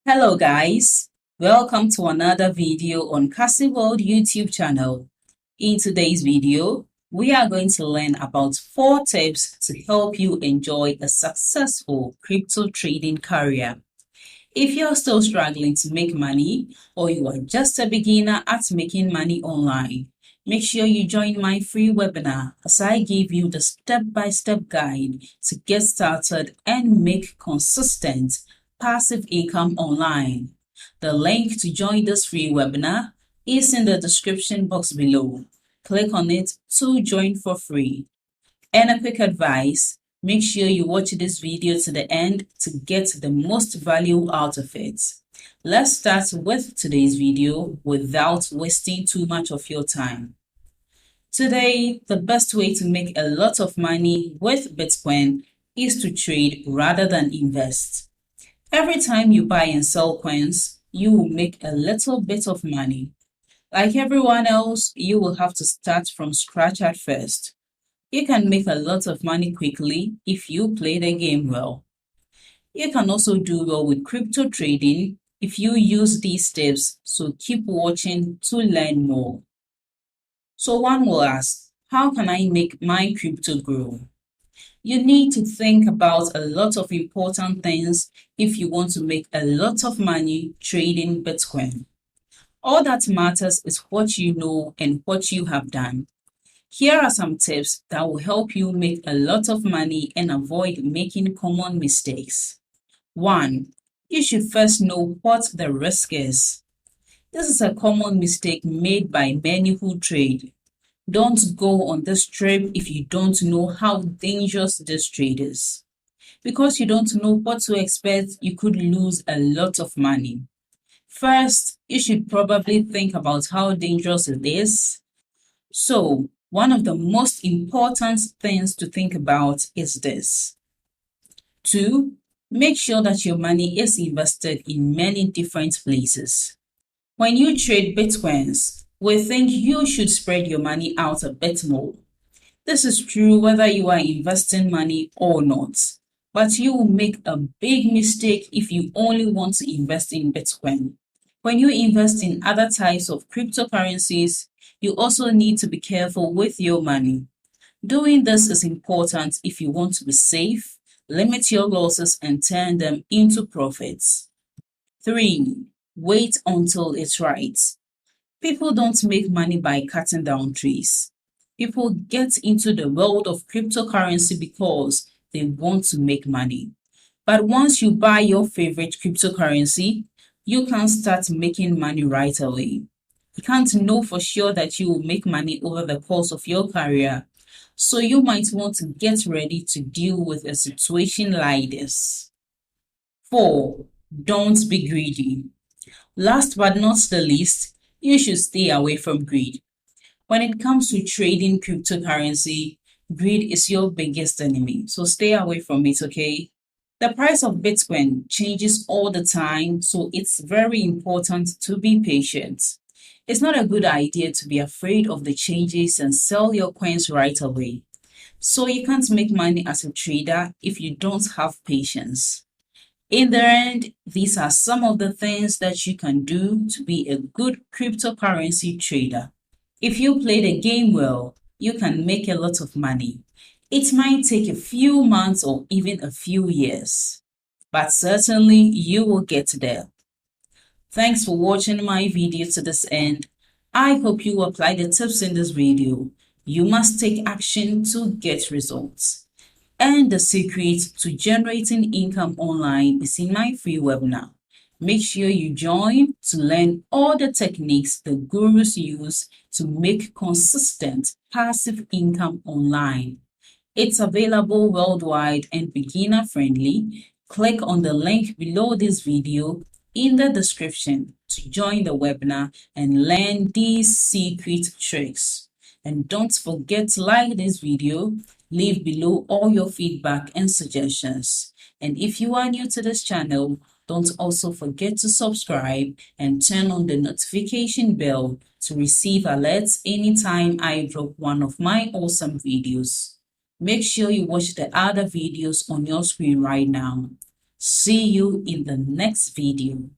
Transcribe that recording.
Hello guys, welcome to another video on Cassy World YouTube channel. In today's video, we are going to learn about 4 tips to help you enjoy a successful crypto trading career. If you're still struggling to make money or you are just a beginner at making money online, make sure you join my free webinar as I give you the step-by-step guide to get started and make consistent passive income online. The link to join this free webinar is in the description box below. Click on it to join for free. And a quick advice, make sure you watch this video to the end to get the most value out of it. Let's start with today's video without wasting too much of your time. Today, the best way to make a lot of money with Bitcoin is to trade rather than invest. Every time you buy and sell coins, you will make a little bit of money. Like everyone else, you will have to start from scratch at first. You can make a lot of money quickly if you play the game well. You can also do well with crypto trading if you use these tips, so keep watching to learn more. So one will ask, how can I make my crypto grow? You need to think about a lot of important things if you want to make a lot of money trading Bitcoin. All that matters is what you know and what you have done. Here are some tips that will help you make a lot of money and avoid making common mistakes. 1. You should first know what the risk is. This is a common mistake made by many who trade. Don't go on this trip if you don't know how dangerous this trade is. Because you don't know what to expect, you could lose a lot of money. First, you should probably think about how dangerous it is. So, one of the most important things to think about is this. 2. Make sure that your money is invested in many different places. When you trade Bitcoins, we think you should spread your money out a bit more. This is true whether you are investing money or not, but you will make a big mistake if you only want to invest in Bitcoin. When you invest in other types of cryptocurrencies, you also need to be careful with your money. Doing this is important if you want to be safe, limit your losses, and turn them into profits. 3. Wait until it's right. People don't make money by cutting down trees. People get into the world of cryptocurrency because they want to make money. But once you buy your favorite cryptocurrency, you can start making money right away. You can't know for sure that you will make money over the course of your career, so you might want to get ready to deal with a situation like this. 4. Don't be greedy. Last but not the least, you should stay away from greed. When it comes to trading cryptocurrency, greed is your biggest enemy, so stay away from it, okay? The price of Bitcoin changes all the time, so it's very important to be patient. It's not a good idea to be afraid of the changes and sell your coins right away. So you can't make money as a trader if you don't have patience. In the end, these are some of the things that you can do to be a good cryptocurrency trader. If you play the game well, you can make a lot of money. It might take a few months or even a few years, but certainly you will get there. Thanks for watching my video to this end. I hope you apply the tips in this video. You must take action to get results. And the secret to generating income online is in my free webinar. Make sure you join to learn all the techniques the gurus use to make consistent passive income online. It's available worldwide and beginner friendly. Click on the link below this video in the description to join the webinar and learn these secret tricks. And don't forget to like this video, leave below all your feedback and suggestions. And if you are new to this channel, don't also forget to subscribe and turn on the notification bell to receive alerts anytime I drop one of my awesome videos. Make sure you watch the other videos on your screen right now. See you in the next video.